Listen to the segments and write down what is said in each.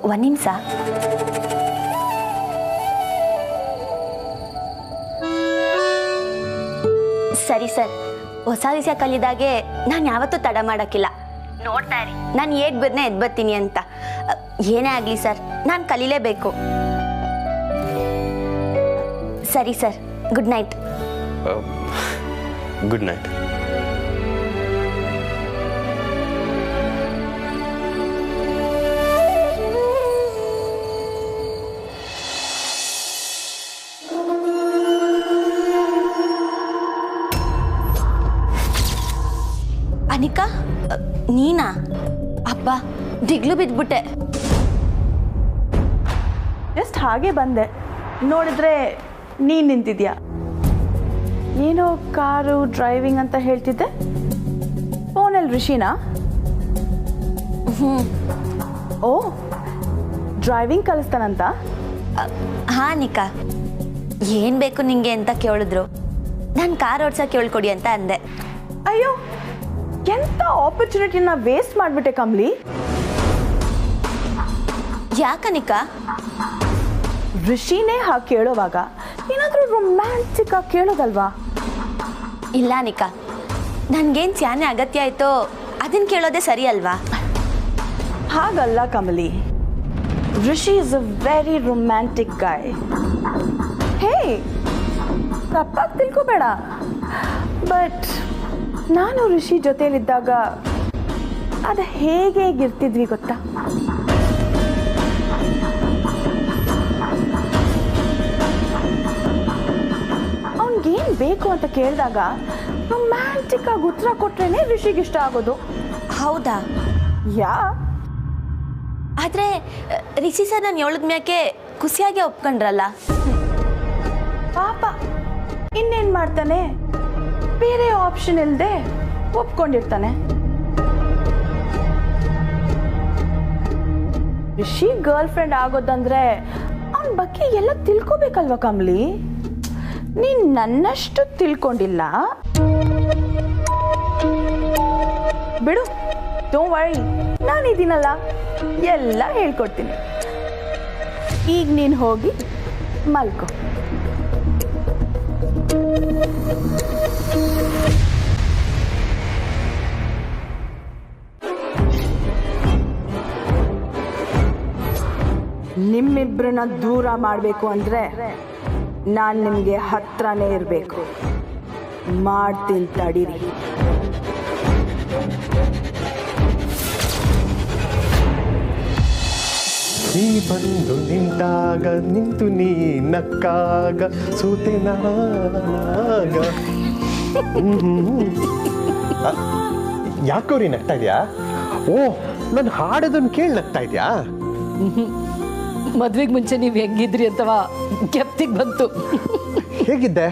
ಒಂದು ನಿಮಿಷ. ಸರಿ ಸರ್, ಹೊಸ ವಿಷಯ ಕಲಿದಾಗೆ ನಾನು ಯಾವತ್ತೂ ತಡ ಮಾಡೋಕ್ಕಿಲ್ಲ. ನೋಡ್ತಾ ಇರಿ, ನಾನು ಏಟ್ ಬದನೆ ಎದ್ದು ಬರ್ತೀನಿ ಅಂತ. ಏನೇ ಆಗಲಿ ಸರ್, ನಾನು ಕಲೀಲೇಬೇಕು. ಸರಿ sir, good night. Good night. Anika, ನೀನಾ? ಅಪ್ಪ, ದಿಗ್ಲು ಬಿದ್ಬಿಟ್ಟೆ. ಜಸ್ಟ್ ಹಾಗೆ ಬಂದೆ, ನೋಡಿದ್ರೆ ನೀನು ನಿಂತಿದ್ಯಾ. ಏನೋ ಕಾರು ಡ್ರೈವಿಂಗ್ ಅಂತ ಹೇಳ್ತಿದ್ದೆ. ಫೋನಲ್ಲಿ ಋಷಿನಾ? ಓ, ಡ್ರೈವಿಂಗ್ ಕಲಿಸ್ತಾನಂತ? ಹಾಂ ಅನಿಕಾ, ಏನು ಬೇಕು ನಿಂಗೆ ಅಂತ ಕೇಳಿದ್ರು. ನಾನು ಕಾರ್ ಓಡ್ಸೋಕೆ ಹೇಳ್ಕೊಡಿ ಅಂತ ಅಂದೆ. ಅಯ್ಯೋ, ಎಂಥ ಆಪರ್ಚುನಿಟಿನ ವೇಸ್ಟ್ ಮಾಡಿಬಿಟ್ಟೆ ಕಮ್ಲಿ. ಯಾಕನಿಕಾ? ಋಷಿನೇ ಹಾಗೆ ಕೇಳೋವಾಗ ಏನಾದರೂ ರೊಮ್ಯಾಂಟಿಕ್ ಆಗಿ ಕೇಳೋದಲ್ವಾ? ಇಲ್ಲ ಅನಿಕಾ, ನನಗೇನು ಚಾನೆ ಅಗತ್ಯ ಆಯಿತೋ ಅದನ್ನು ಕೇಳೋದೇ ಸರಿ ಅಲ್ವಾ? ಹಾಗಲ್ಲ ಕಮಲಿ, ಋಷಿ ಇಸ್ ಅ ವೆರಿ ರೊಮ್ಯಾಂಟಿಕ್ ಗಾಯ್. ಹೇ, ತಪ್ಪಾಗಿ ತಿಳ್ಕೊಬೇಡ. ಬಟ್ ನಾನು ಋಷಿ ಜೊತೆಯಲ್ಲಿದ್ದಾಗ ಅದು ಹೇಗಿರ್ತಿದ್ವಿ ಗೊತ್ತಾ? ಅವನಿಗೇನು ಬೇಕು ಅಂತ ಕೇಳಿದಾಗ ರೊಮ್ಯಾಂಟಿಕ್ ಆಗಿ ಉತ್ತರ ಕೊಟ್ರೇನೆ ಋಷಿಗೆ ಇಷ್ಟ ಆಗೋದು. ಹೌದಾ? ಯಾ. ಆದರೆ ರಿಷಿ ಸರ್ ನಾನು ಹೇಳಿದ ಮ್ಯಾಕೆ ಖುಷಿಯಾಗಿ ಒಪ್ಕೊಂಡ್ರಲ್ಲ. ಪಾಪ, ಇನ್ನೇನು ಮಾಡ್ತಾನೆ? ಬೇರೆ ಆಪ್ಷನ್ ಇಲ್ಲದೆ ಒಪ್ಕೊಂಡಿರ್ತಾನೆ. ಋಷಿ ಗರ್ಲ್ ಫ್ರೆಂಡ್ ಆಗೋದಂದ್ರೆ ಅವನ ಬಗ್ಗೆ ಎಲ್ಲ ತಿಳ್ಕೊಬೇಕಲ್ವ ಕಮ್ಲಿ? ನೀನ್ ನನ್ನಷ್ಟು ತಿಳ್ಕೊಂಡಿಲ್ಲ ಬಿಡು. ಡೋಂಟ್ ವರಿ, ನಾನಿದ್ದೀನಲ್ಲ, ಎಲ್ಲ ಹೇಳ್ಕೊಡ್ತೀನಿ. ಈಗ ನೀನು ಹೋಗಿ ಮಲ್ಕೋ. ನಿಮ್ಮಿಬ್ಬರನ್ನ ದೂರ ಮಾಡಬೇಕು ಅಂದರೆ ನಾನು ನಿಮಗೆ ಹತ್ರನೇ ಇರಬೇಕು. ಮಾಡ್ತೀನಿ ತಡೀರಿ. ನೀ ಬಂದು ನಿಂತಾಗ ನಿಂತು ನೀ ನಕ್ಕಾಗ ಸೂತೆ ನಾಗ. ಯಾಕೋರಿ ನಗ್ತಾ ಇದೆಯಾ? ಓ, ನಾನು ಹಾಡೋದನ್ನು ಕೇಳಿ ನಗ್ತಾ ಇದೆಯಾ? ಮದ್ವೆಗೆ ಮುಂಚೆ ನೀವು ಹೆಂಗಿದ್ರಿ ಅಂತವಾ ಕೆಪ್ತಿಗೆ ಬಂತು. ಹೇಗಿದ್ದೆ?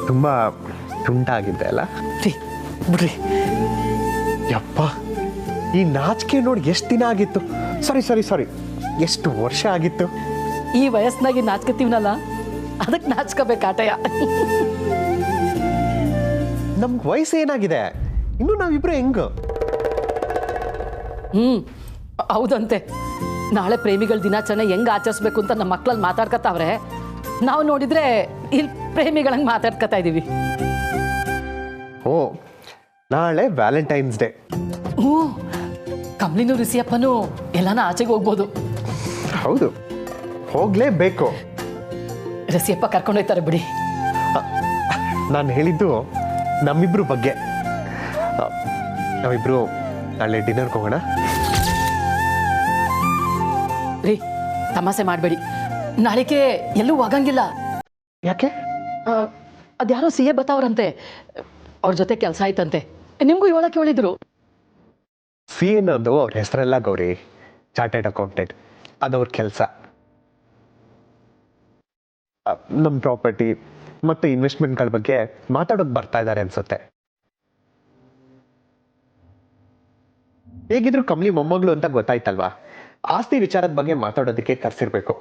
ತುಂಬಾ ತುಂಟಾಗಿದ್ದೆ ಅಲ್ಲ? ಬಿಡ್ರಿ ಯಪ್ಪ, ಈ ನಾಚಿಕೆ ನೋಡಿ ಎಷ್ಟು ದಿನ ಆಗಿತ್ತು. ಸಾರಿ, ಎಷ್ಟು ವರ್ಷ ಆಗಿತ್ತು. ಈ ವಯಸ್ಸಿನಾಗಿ ನಾಚ್ಕತೀವನಲ್ಲ, ಅದಕ್ಕೆ ನಾಚ್ಕೋಬೇಕಾಟಯ. ನಮ್ಗೆ ವಯಸ್ಸು ಏನಾಗಿದೆ? ಇನ್ನು ನಾವಿಬ್ರು ಹೆಂಗ? ಹೌದಂತೆ. ನಾಳೆ ಪ್ರೇಮಿಗಳ ದಿನಾಚರಣೆ ಹೆಂಗೆ ಆಚರಿಸ್ಬೇಕು ಅಂತ ನಮ್ಮ ಮಕ್ಕಳಲ್ಲಿ ಮಾತಾಡ್ಕತಾವ್ರೆ. ನಾವು ನೋಡಿದ್ರೆ ಇಲ್ಲಿ ಪ್ರೇಮಿಗಳಂಗೆ ಮಾತಾಡ್ಕತಾ ಇದ್ದೀವಿ. ಓ, ನಾಳೆ ವ್ಯಾಲೆಂಟೈನ್ಸ್ ಡೇ. ಕಮ್ಲಿನೂ ರಿಸಿಯಪ್ಪನೂ ಎಲ್ಲಾನ ಆಚೆಗೆ ಹೋಗ್ಬೋದು. ಹೌದು, ಹೋಗ್ಲೇಬೇಕು. ರಿಸಿಯಪ್ಪ ಕರ್ಕೊಂಡೋಯ್ತಾರೆ ಬಿಡಿ. ನಾನು ಹೇಳಿದ್ದು ನಮ್ಮಿಬ್ರು ಬಗ್ಗೆ. ನಾವಿಬ್ರು ನಾಳೆ ಡಿನ್ನರ್ಗೆ ಹೋಗೋಣ. ರೀ, ತಮಾಷೆ ಮಾಡಬೇಡಿ. ನಾಳೆಗೆ ಎಲ್ಲೂ ಹೋಗಂಗಿಲ್ಲ. ಯಾಕೆ? ಅದ್ಯಾರೋ CA ಬತ್ತಾವ್ರಂತೆ, ಅವ್ರ ಜೊತೆ ಕೆಲಸ ಆಯ್ತಂತೆ. ನಿಮಗೂ ಹೇಳಕ್ಕೆ ಹೇಳಿದ್ರು. ಸಿ ಅನ್ನೋದು ಅವ್ರ ಹೆಸರೆಲ್ಲ ಗೌರಿ, ಚಾರ್ಟೆಡ್ ಅಕೌಂಟೆಂಟ್. ಅದವ್ರ ಕೆಲಸ. ನಮ್ಮ ಪ್ರಾಪರ್ಟಿ ಮತ್ತು ಇನ್ವೆಸ್ಟ್ಮೆಂಟ್ಗಳ ಬಗ್ಗೆ ಮಾತಾಡೋಕೆ ಬರ್ತಾ ಇದ್ದಾರೆ ಅನ್ಸುತ್ತೆ. ಹೇಗಿದ್ರು ಕಮ್ಲಿ ಮೊಮ್ಮಗಳು ಅಂತ ಗೊತ್ತಾಯ್ತಲ್ವಾ? ಆಸ್ತಿ ವಿಚಾರದ ಬಗ್ಗೆ ಮಾತಾಡೋದಕ್ಕೆ ಕರ್ಸಿರ್ಬೇಕು.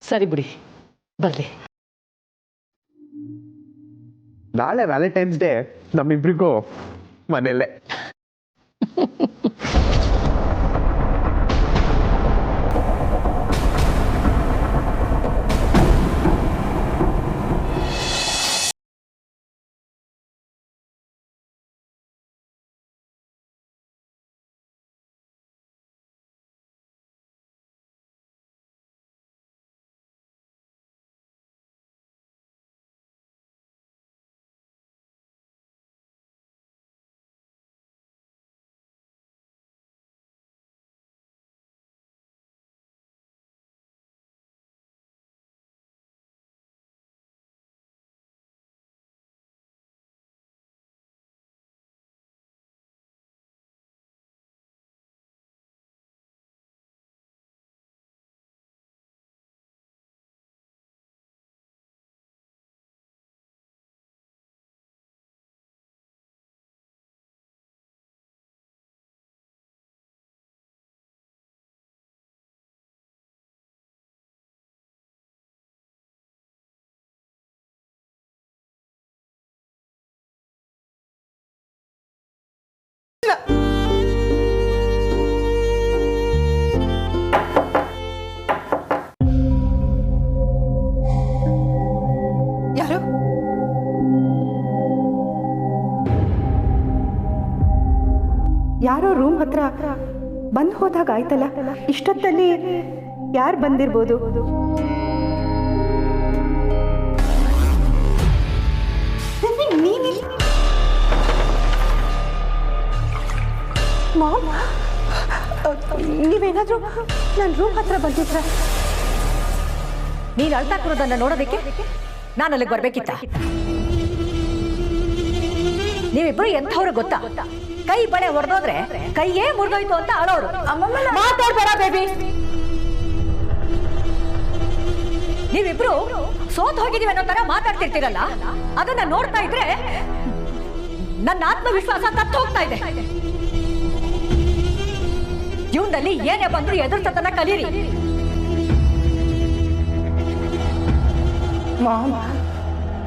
ಸರಿ ಬಿಡಿ, ಬರ್ರಿ. ನಾಳೆ ವ್ಯಾಲೆಂಟೈನ್ಸ್ ಡೇ, ನಮ್ಮಿಬ್ರಿಗೂ ಮನೆಯಲ್ಲೇ. ಯಾರು? ಯಾರೋ ರೂಮ್ ಹತ್ರ ಬಂದು ಹೋದಾಗ ಆಯ್ತಲ್ಲ, ಇಷ್ಟೊತ್ತಲ್ಲಿ ಯಾರು ಬಂದಿರ್ಬೋದು? ಮಾಮ್, ನೀವೇನಾದ್ರೂ ನನ್ನ ರೂಮ್ ಹತ್ರ ಬಂದಿದ್ರ? ನೀನು ಅಳ್ತಾ ಕೂರೋದನ್ನ ನೋಡೋದಕ್ಕೆ ನಾನು ಅಲ್ಲಿಗೆ ಬರ್ಬೇಕಿತ್ತ? ನೀವಿಬ್ರು ಎಂಥವ್ರು ಗೊತ್ತಾ? ಕೈ ಬಳೆ ಹೊಡೆದೋದ್ರೆ ಕೈಯೇ ಮುರಿದೋಯ್ತು ಅಂತ ಅಳೋರು. ಮಾತಾಡ್ಬೇಡ ಬೇಬಿ. ನೀವಿಬ್ರು ಸೋತ್ ಹೋಗಿದೀವಿ ಅನ್ನೋ ತರ ಮಾತಾಡ್ತಿರ್ತೀರಲ್ಲ, ಅದನ್ನ ನೋಡ್ತಾ ಇದ್ರೆ ನನ್ನ ಆತ್ಮವಿಶ್ವಾಸ ತತ್ತು ಹೋಗ್ತಾ ಇದೆ. ಜೀವನದಲ್ಲಿ ಏನೇ ಬಂದ್ರು ಎದುರ್ಸತನ ಕಲೀರಿ. ಮಾಮ್,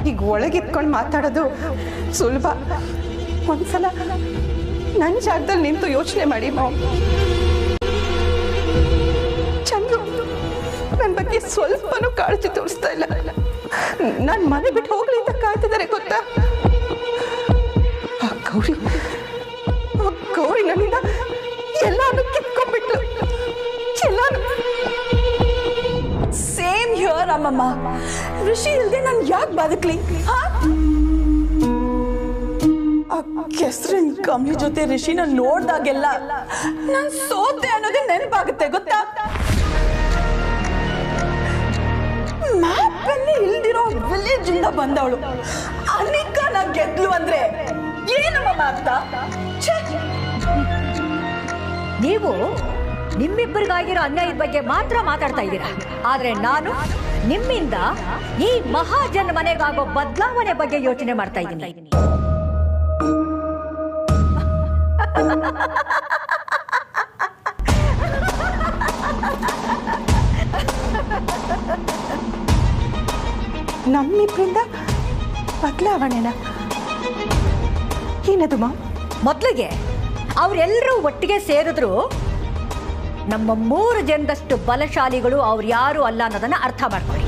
ಈಗ ಒಳಗಿತ್ಕೊಂಡು ಮಾತಾಡೋದು ಸುಲಭ. ಒಂದ್ಸಲ ನನ್ನ ಜಾಗದಲ್ಲಿ ನಿಂತು ಯೋಚನೆ ಮಾಡಿ ಮಾಮ್. ಚಂದ್ರು ನನ್ನ ಬಗ್ಗೆ ಸ್ವಲ್ಪನೂ ಕಾಳಜಿ ತೋರಿಸ್ತಾ ಇಲ್ಲ. ನಾನು ಮನೆ ಬಿಟ್ಟು ಹೋಗ್ಲಿ ಅಂತ ಕಾಯ್ತಿದ್ದಾರೆ ಗೊತ್ತಾ? ಆ ಗೌರಿ ನನ್ನಿಂದ ಎಲ್ಲಾನು ಕಿತ್ಕೊಂಡ್ಬಿಟ್ಲು. ಎಲ್ಲಾನು. ಸೇಮ್ ಹಿಯರ್ ಅಮ್ಮಮ್ಮ. ಋಷಿ ಇಲ್ದೆ ನಾನು ಯಾಕೆ ಬದುಕ್ಲಿ? ಕೆಸರಿನ ಕಮ್ಮಿ ಜೊತೆ ಋಷಿನ ನೋಡ್ದಾಗೆಲ್ಲ ನಾನು ಸೋತೆ ಅನ್ನೋದೇ ನೆನಪಾಗುತ್ತೆ ಗೊತ್ತಾ? ಮ್ಯಾಪ್ ಅಲ್ಲಿ ಇಲ್ದಿರೋ ವಿಲೇಜ್ ಇಂದ ಬಂದವಳು ಅನಿಕ ನಾ ಗೆದ್ಲು ಅಂದ್ರೆ ಏನಮ್ಮ ಅರ್ಥ? ನೀವು ನಿಮ್ಮಿಬ್ಬರಿಗಾಗಿರೋ ಅನ್ಯಾಯದ ಬಗ್ಗೆ ಮಾತ್ರ ಮಾತಾಡ್ತಾ ಇದ್ದೀರಾ, ಆದ್ರೆ ನಾನು ನಿಮ್ಮಿಂದ ಈ ಮಹಾಜನ್ ಮನೆಗಾಗೋ ಬದಲಾವಣೆ ಬಗ್ಗೆ ಯೋಚನೆ ಮಾಡ್ತಾ ಇದ್ದೀನಿ. ನಮ್ಮಿಬ್ರಿಂದ ಬದಲಾವಣೆನ? ಏನದು ಮಾಮ್? ಮೊದಲಿಗೆ ಅವರೆಲ್ಲರೂ ಒಟ್ಟಿಗೆ ಸೇರಿದ್ರು ನಮ್ಮ 3 ಜನದಷ್ಟು ಬಲಶಾಲಿಗಳು ಅವ್ರು ಯಾರು ಅಲ್ಲ ಅನ್ನೋದನ್ನ ಅರ್ಥ ಮಾಡ್ಕೊಳ್ಳಿ.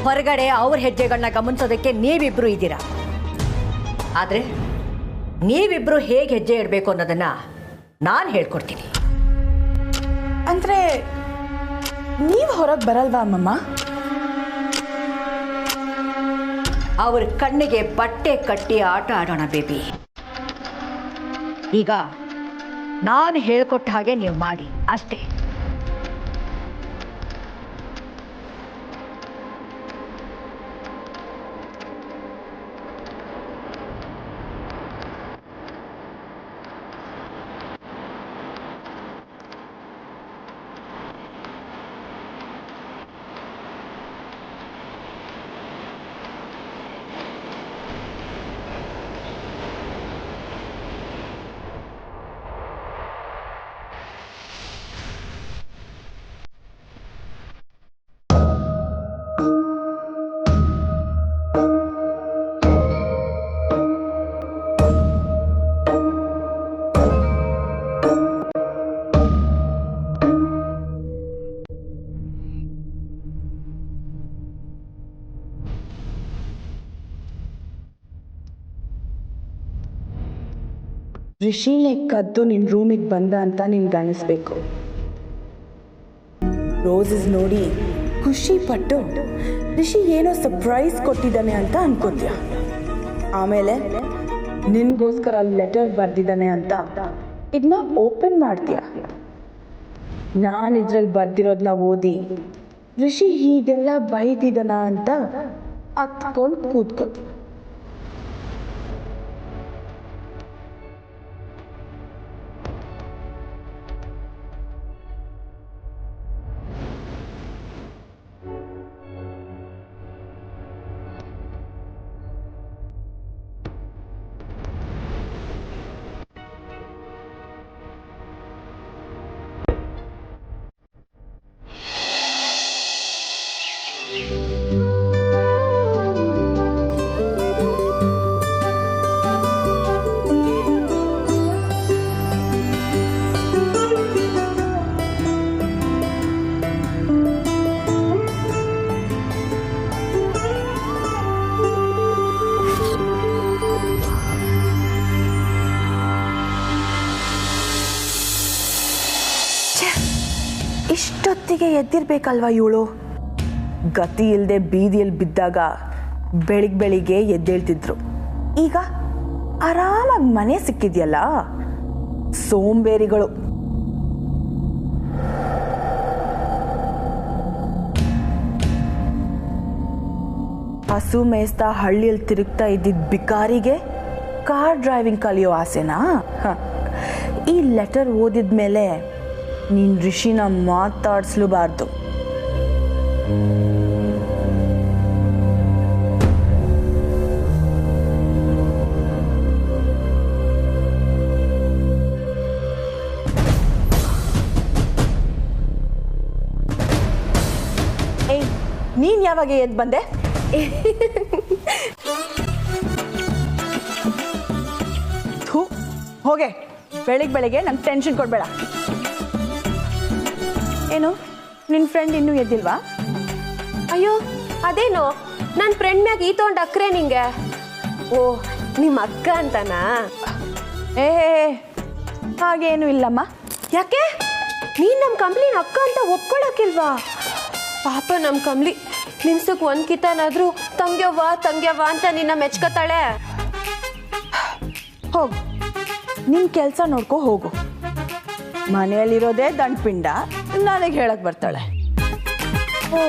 ಹೊರಗಡೆ ಅವ್ರ ಹೆಜ್ಜೆಗಳನ್ನ ಗಮನಿಸೋದಕ್ಕೆ ನೀವಿಬ್ರು ಇದ್ದೀರಾ, ಆದ್ರೆ ನೀವಿಬ್ರು ಹೇಗೆ ಹೆಜ್ಜೆ ಇಡಬೇಕು ಅನ್ನೋದನ್ನ ನಾನು ಹೇಳ್ಕೊಡ್ತೀನಿ. ಅಂದ್ರೆ ನೀವು ಹೊರಗೆ ಬರಲ್ವಾ ಅಮ್ಮಮ್ಮ? ಅವ್ರ ಕಣ್ಣಿಗೆ ಬಟ್ಟೆ ಕಟ್ಟಿ ಆಟ ಆಡೋಣ ಬೇಬಿ. ಈಗ ನಾನು ಹೇಳ್ಕೊಟ್ಟ ಹಾಗೆ ನೀವು ಮಾಡಿ ಅಷ್ಟೇ. ರಿಷಿನೇ ಕದ್ದು ನಿನ್ನ ರೂಮಿಗೆ ಬಂದ ಅಂತ ನಿನ್ಗೆ ಅನಿಸ್ಬೇಕು. ರೋಸಸ್ ನೋಡಿ ಖುಷಿ ಪಟ್ಟು ರಿಷಿ ಏನೋ ಸರ್ಪ್ರೈಸ್ ಕೊಟ್ಟಿದ್ದಾನೆ ಅಂತ ಅನ್ಕೋತೀಯ. ಆಮೇಲೆ ನಿನ್ಗೋಸ್ಕರ ಲೆಟರ್ ಬರ್ದಿದ್ದಾನೆ ಅಂತ ಇದನ್ನ ಓಪನ್ ಮಾಡ್ತೀಯ. ನಾನು ಇದ್ರಲ್ಲಿ ಬರ್ದಿರೋದನ್ನ ಓದಿ ರಿಷಿ ಹೀಗೆಲ್ಲ ಬೈದಿದ್ದಾನ ಅಂತ ಹತ್ಕೊಂಡು ಕೂತ್ಕೊ. ಎದ್ದಿರ್ಬೇಕಲ್ವಾ ಇವಳು? ಗತಿ ಇಲ್ಲದೆ ಬೀದಿಯಲ್ಲಿ ಬಿದ್ದಾಗ ಬೆಳಿಗ್ಗೆ ಎದ್ದೇಳ್ತಿದ್ರು. ಈಗ ಆರಾಮಾಗಿ ಮನೆ ಸಿಕ್ಕಿದ್ಯಲ್ಲ, ಸೋಂಬೇರಿಗಳು. ಹಸು ಮೇಯಿಸ್ತಾ ಹಳ್ಳಿಯಲ್ಲಿ ತಿರುಗ್ತಾ ಇದ್ದಿದ್ದ ಬಿಕಾರಿಗೆ ಕಾರ್ ಡ್ರೈವಿಂಗ್ ಕಲಿಯೋ ಆಸೆನಾ? ಈ ಲೆಟರ್ ಓದಿದ ಮೇಲೆ ನೀನು ಋಷಿನ ಮಾತಾಡಿಸ್ಲೂಬಾರ್ದು. ಏಯ್, ನೀನು ಯಾವಾಗ ಎದ್ದು ಬಂದೆ? ಹೋಗೆ, ಬೆಳಿಗ್ಗೆ ನಂಗೆ ಟೆನ್ಷನ್ ಕೊಡಬೇಡ. ಏನು, ನಿನ್ನ ಫ್ರೆಂಡ್ ಇನ್ನೂ ಎದ್ದಿಲ್ವಾ? ಅಯ್ಯೋ ಅದೇನು, ನನ್ನ ಫ್ರೆಂಡ್ ಮ್ಯಾಗ ಈ ತೊಗೊಂಡು ಅಕ್ರೆ ನಿಂಗೆ. ಓ, ನಿಮ್ಮ ಅಕ್ಕ ಅಂತನಾ? ಏ ಹಾಗೇನು ಇಲ್ಲಮ್ಮ. ಯಾಕೆ ನೀನು ನಮ್ಮ ಕಂಪ್ನಿನ ಅಕ್ಕ ಅಂತ ಒಪ್ಕೊಳಕ್ಕಿಲ್ವಾ? ಪಾಪ ನಮ್ಮ ಕಂಪ್ನಿ ನಿಮ್ಸಕ್ಕೆ ಒಂದು ಕಿತನಾದ್ರೂ ತಂಗ್ಯವ್ವ ಅಂತ ನಿನ್ನ ಮೆಚ್ಕೋತಾಳೆ. ಹೋಗು, ನಿನ್ನ ಕೆಲಸ ನೋಡ್ಕೊ ಹೋಗು. ಮನೆಯಲ್ಲಿರೋದೇ ದಂಡಪಿಂಡ, ನನಗೆ ಹೇಳಕ್ ಬರ್ತಾಳೆ. ಓ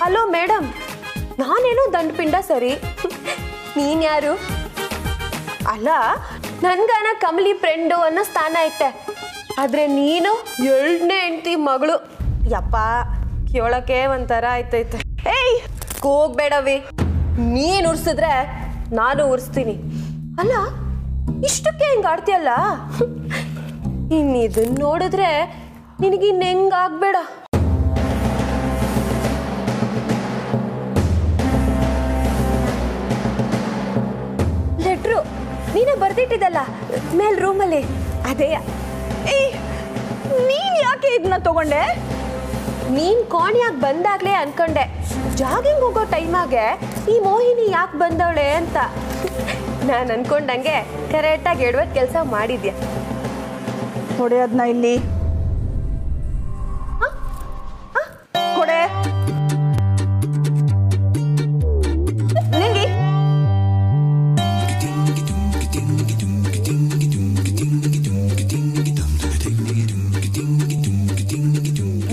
ಹಲೋ ಮೇಡಮ್, ನಾನೇನೋ ದಂಡಪಿಂಡ ಸರಿ, ನೀನು ಯಾರು? ಅಲ್ಲ, ನನ್ಗಾನ ಕಮಲಿ ಫ್ರೆಂಡು ಅನ್ನೋ ಸ್ಥಾನ ಐತೆ, ಆದರೆ ನೀನು 2ನೇ ಹೆಂಡ್ತಿ ಮಗಳು. ಯಪ್ಪ, ಕೇಳೋಕೆ ಒಂಥರ ಆಯ್ತೈತೆ. ಏಯ್ ಹೋಗ್ಬೇಡವಿ, ನೀನು ಉರ್ಸಿದ್ರೆ ನಾನು ಉರ್ಸ್ತೀನಿ. ಅಲ್ಲ, ಇಷ್ಟಕ್ಕೆ ಹಿಂಗೆ ಆಡ್ತೀಯಲ್ಲ, ಇನ್ನಿದನ್ನ ನೋಡಿದ್ರೆ ನಿನಗಿನ್ನ ಹೆಂಗಾಗ್ಬೇಡ. ಲೆಟ್ರು ನೀನೇ ಬರ್ದಿಟ್ಟಿದ್ದಲ್ಲ ಮೇಲ್ ರೂಮಲ್ಲಿ, ಅದೇ. ಏಯ್, ನೀನು ಯಾಕೆ ಇದನ್ನ ತಗೊಂಡೆ? ನೀನ್ ಕೋಣಿಯಾಗಿ ಬಂದಾಗ್ಲೇ ಅನ್ಕೊಂಡೆ ಜಾಗಿಂಗ್ ಹೋಗೋ ಟೈಮಾಗೆ ಈ ಮೋಹಿನಿ ಯಾಕೆ ಬಂದವಳೆ ಅಂತ. ನಾನು ಅನ್ಕೊಂಡಂಗೆ ಕರೆಕ್ಟಾಗಿ ಎಡವತ್ ಕೆಲಸ ಮಾಡಿದ್ಯಾ. ಹೊಡೆಯೋದ್ನ ಇಲ್ಲಿ ಕೊಡೆ. ನಿಂಗಿ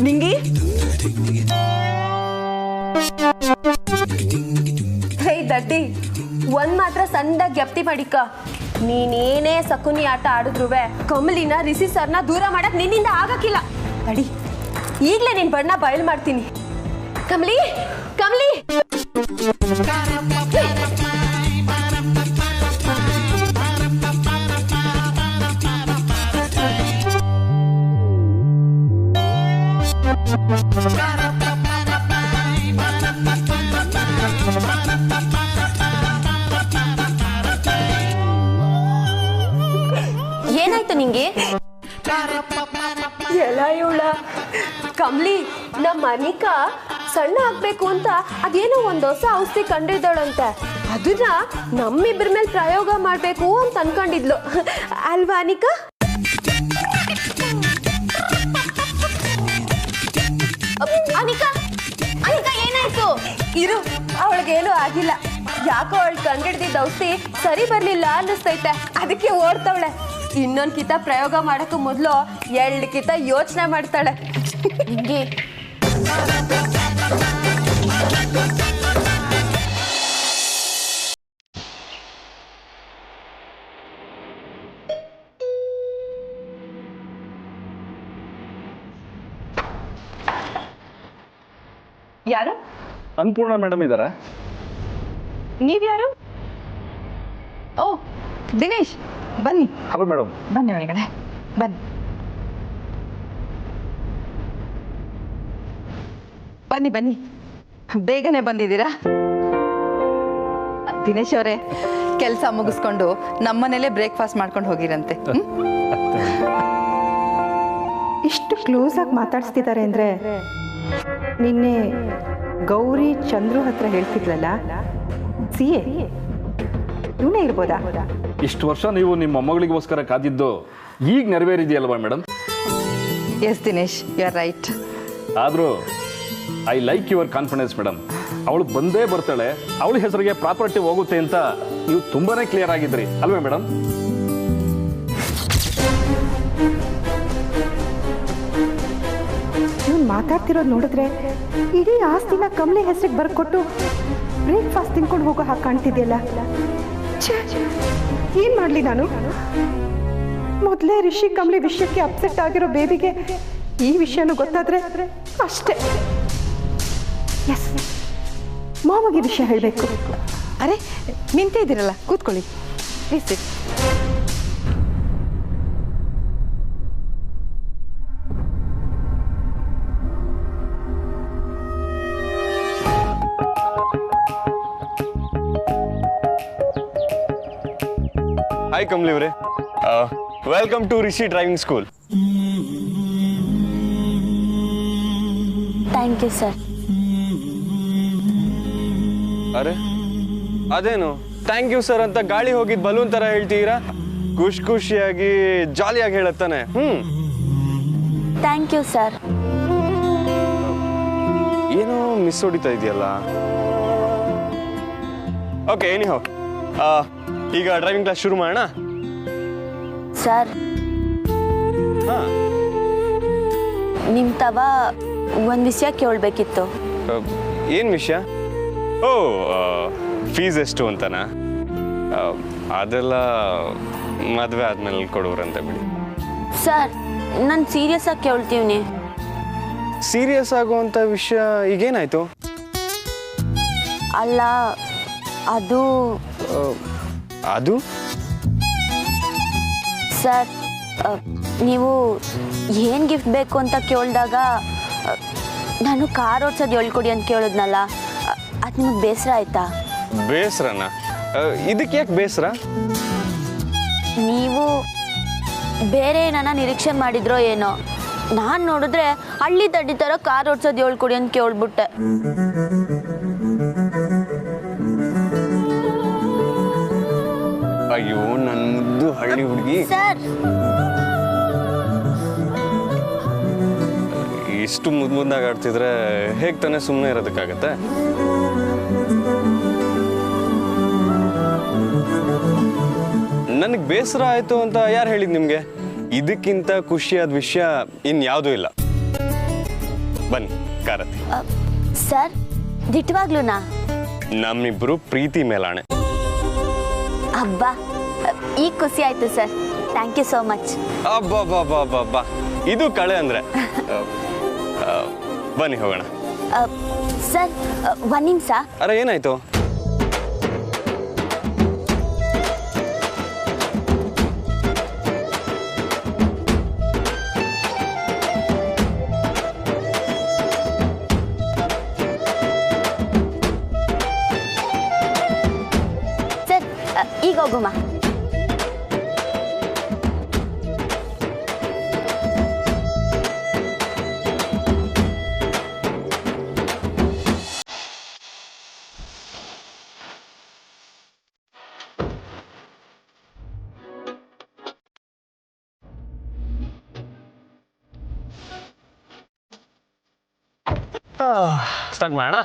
ನಿಂಗಿ ಹೇ ದಡ್ಡಿ, ಒಂದ್ ಮಾತ್ರ ಸಣ್ಣದಾಗಿ ಜ್ಞಪ್ತಿ ಮಾಡಿಕ. ನೀನೇನೇ ಸಕುನಿ ಆಟ ಆಡಿದ್ರು ಕಮಲಿನ ರಿಷಿ ಸರ್ನ ದೂರ ಮಾಡಕ್ ನಿನ್ನಿಂದ ಆಗಕ್ಕಿಲ್ಲ. ನಡಿ, ಈಗ್ಲೇ ನಿನ್ ಬಣ್ಣ ಬಯಲು ಮಾಡ್ತೀನಿ. ಕಮಲಿ, ಕಮಲಿ, ಏನಾಯ್ತು ನಿಂಗೆ? ಎಲ್ಲ ಇವಳ ಕಮ್ಲಿ, ನಮ್ಮ ಅನಿಕಾ ಸಣ್ಣ ಆಗ್ಬೇಕು ಅಂತ ಅದೇನೋ ಒಂದು ಹೊಸ ಔಷಧಿ ಕಂಡಿದ್ದಾಳಂತೆ. ಅದನ್ನ ನಮ್ಮಿಬ್ಬರ ಮೇಲೆ ಪ್ರಯೋಗ ಮಾಡ್ಬೇಕು ಅಂತ ಅನ್ಕೊಂಡಿದ್ಲು ಅಲ್ವಾ ಅನಿಕಾ? ಅನಿಕಾ, ಅನಿಕಾ ಏನಾಯ್ತು? ಇರು, ಅವಳಿಗೇನು ಆಗಿಲ್ಲ. ಯಾಕೋ ಅವಳು ಕಂಡಿಡ್ದಿದ್ದ ಔಷಧಿ ಸರಿ ಬರ್ಲಿಲ್ಲ ಅನ್ನಿಸ್ತೈತೆ, ಅದಕ್ಕೆ ಓಡ್ತಾವಳೆ. ಇನ್ನೊಂದ್ ಕಿತ ಪ್ರಯೋಗ ಮಾಡಕ್ಕೂ ಮೊದಲು 2 ಕಿತ ಯೋಚನೆ ಮಾಡ್ತಾಳೆ. ಹಿಂಗೆ ಯಾರು? ಅನ್ನಪೂರ್ಣ ಮೇಡಮ್ ಇದ್ದಾರಾ? ನೀವ್ಯಾರು? ಓ, ದಿನೇಶ್, ಬನ್ನಿ. Hello madam. ಬನ್ನಿ ಒಳಗಡೆ ಬನ್ನಿ. ಬನ್ನಿ ಬನ್ನಿ, ಬೇಗನೆ ಬಂದಿದ್ದೀರಾ? ದಿನೇಶ್ ಅವರೇ, ಕೆಲಸ ಮುಗಿಸ್ಕೊಂಡು ನಮ್ಮನೇಲೆ ಬ್ರೇಕ್ಫಾಸ್ಟ್ ಮಾಡ್ಕೊಂಡು ಹೋಗಿರಂತೆ. ಇಷ್ಟು ಕ್ಲೋಸ್ ಆಗಿ ಮಾತಾಡ್ಸ್ತಿದ್ದಾರೆ ಅಂದ್ರೆ ನಿನ್ನೆ ಗೌರಿ ಚಂದ್ರು ಹತ್ರ ಹೇಳ್ತಿದ್ಲಲ್ಲ, CA ಇವನೇ ಇರ್ಬೋದಾ? ಇಷ್ಟು ವರ್ಷ ನೀವು ನಿಮ್ಮ ಮೊಮ್ಮಗಳಿಗೋಸ್ಕರ ಕಾದಿದ್ದು ಈಗ ನೆರವೇರಿದೆಯಲ್ವಾ madam? Yes Dinesh, you are right. ಆದರೂ I like your confidence madam. ಅವಳು ಬಂದೇ ಬರ್ತಾಳೆ, ಅವಳ ಹೆಸರಿಗೆ ಪ್ರಾಪರ್ಟಿ ಹೋಗುತ್ತೆ ಅಂತ ನೀವು ತುಂಬಾನೇ ಕ್ಲಿಯರ್ ಆಗಿದ್ರಿ ಅಲ್ವೇ ಮೇಡಮ್? ಇವ್ನು ಮಾತಾಡ್ತಿರೋದು ನೋಡಿದ್ರೆ ಇಡೀ ಆಸ್ತಿನ ಕಮಲಿ ಹೆಸರಿಗೆ ಬರ್ಕೊಟ್ಟು ಬ್ರೇಕ್ಫಾಸ್ಟ್ ತಿನ್ಕೊಂಡು ಹೋಗೋ ಹಾಗೆ ಕಾಣ್ತಿದ್ಯಲ್ಲ. ಏನು ಮಾಡಲಿ ನಾನು? ಮೊದಲೇ ರಿಷಿ ಕಮಲಿ ವಿಷಯಕ್ಕೆ ಅಪ್ಸೆಟ್ ಆಗಿರೋ ಬೇಬಿಗೆ ಈ ವಿಷಯನೂ ಗೊತ್ತಾದ್ರೆ ಅಷ್ಟೇ. ಎಸ್, ಮಾಮಗೆ ವಿಷಯ ಹೇಳಬೇಕು. ಅರೆ ನಿಂತೇ ಇದ್ದೀರಲ್ಲ, ಕೂತ್ಕೊಳ್ಳಿ ಪ್ಲೀಸ್. ಹಾಯ್ ಕಮಲಿ ಅವರೇ, welcome to Rishi driving school. Thank you sir. ಅರೆ ಅದೇನು ಥ್ಯಾಂಕ್ ಯು ಸರ್ ಅಂತ ಗಾಳಿ ಹೋಗಿದ್ ಬಲೂನ್ ತರ ಹೇಳ್ತೀರಾ? ಖುಷಿಯಾಗಿ ಜಾಲಿಯಾಗಿ ಹೇಳತ್ತಾನೆ. Thank you sir. ಏನೋ ಮಿಸ್ ಹೊಡಿತಾ ಇದೆಯಲ್ಲ. ಓಕೆ, ಎನಿಹೌ ಈಗ ಡ್ರೈವಿಂಗ್ ಕ್ಲಾಸ್ ಶುರು ಮಾಡೋಣ. ಸರ್, ನಿಮ್ಮ ತವ ಒಂದು ವಿಷಯ ಕೇಳಬೇಕಿತ್ತು. ಏನು ವಿಷಯ? ಓ, ಫೀಸ್ ಎಷ್ಟು ಅಂತನಾ? ಅದೆಲ್ಲ ಮದುವೆ ಆದ್ಮೇಲೆ ಕೊಡೋರಂತೆ ಬಿಡಿ. ಸರ್, ನಾನು ಸೀರಿಯಸ್ ಆಗಿ ಕೇಳ್ತೀವಿ. ಸೀರಿಯಸ್ ಆಗುವಂಥ ವಿಷಯ ಈಗೇನಾಯ್ತು? ಅಲ್ಲ, ಅದು ಅದು ಸರ್, ನೀವು ಏನು ಗಿಫ್ಟ್ ಬೇಕು ಅಂತ ಕೇಳಿದಾಗ ನಾನು ಕಾರ್ ಓಡಿಸೋದು ಹೇಳ್ಕೊಡಿ ಅಂತ ಕೇಳಿದ್ನಲ್ಲ, ಅದು ನಿಮಗೆ ಬೇಸರ ಆಯ್ತಾ? ಬೇಸರನಾ? ಇದಕ್ಕೆ ಯಾಕೆ ಬೇಸರ? ನೀವು ಬೇರೆ ಏನಾನ ನಿರೀಕ್ಷೆ ಮಾಡಿದ್ರೋ ಏನೋ. ನಾನು ನೋಡಿದ್ರೆ ಹಳ್ಳಿ ದಡ್ಡಿ ಥರ ಕಾರ್ ಓಡಿಸೋದು ಹೇಳ್ಕೊಡಿ ಅಂತ ಕೇಳ್ಬಿಟ್ಟೆ. ಅಯ್ಯೋ, ನನ್ನ ಮುದ್ದು ಹಳ್ಳಿ ಹುಡುಗಿ. ಸರ್, ಇಷ್ಟು ಮುದ್ದಾಗಿ ಆಡ್ತಿದ್ರೆ ಹೇಗೆ ತಾನೇ ಸುಮ್ಮನೆ ಇರೋದಕ್ಕಾಗತ್ತೆ? ನನಗೆ ಬೇಸರ ಆಯ್ತು ಅಂತ ಯಾರು ಹೇಳಿದ್ ನಿಮ್ಗೆ? ಇದಕ್ಕಿಂತ ಖುಷಿಯಾದ ವಿಷಯ ಇನ್ಯಾವುದೂ ಇಲ್ಲ. ಬನ್ನಿ ಕಾರತಿ. ಸರ್, ದಿಟ್ಟವಾಗ್ಲೂನಾ? ನಮ್ಮಿಬ್ರು ಪ್ರೀತಿ ಮೇಲಾಣೆ. ಅಬ್ಬಾ, ಈಗ ಖುಷಿ ಆಯ್ತು sir. Thank you so much. ಅಬ್ಬಾ, ಇದು ಕಳೆ ಅಂದ್ರೆ. ಬನ್ನಿ ಹೋಗೋಣ. ಸರ್, ಒಂದು ನಿಮಿಷ. ಅರೆ, ಏನಾಯ್ತು? ಸರ್, ಈಗ ಹೋಗುಮ್ಮ. ಸ್ಟಾರ್ಟ್ ಮಾಡೋಣ.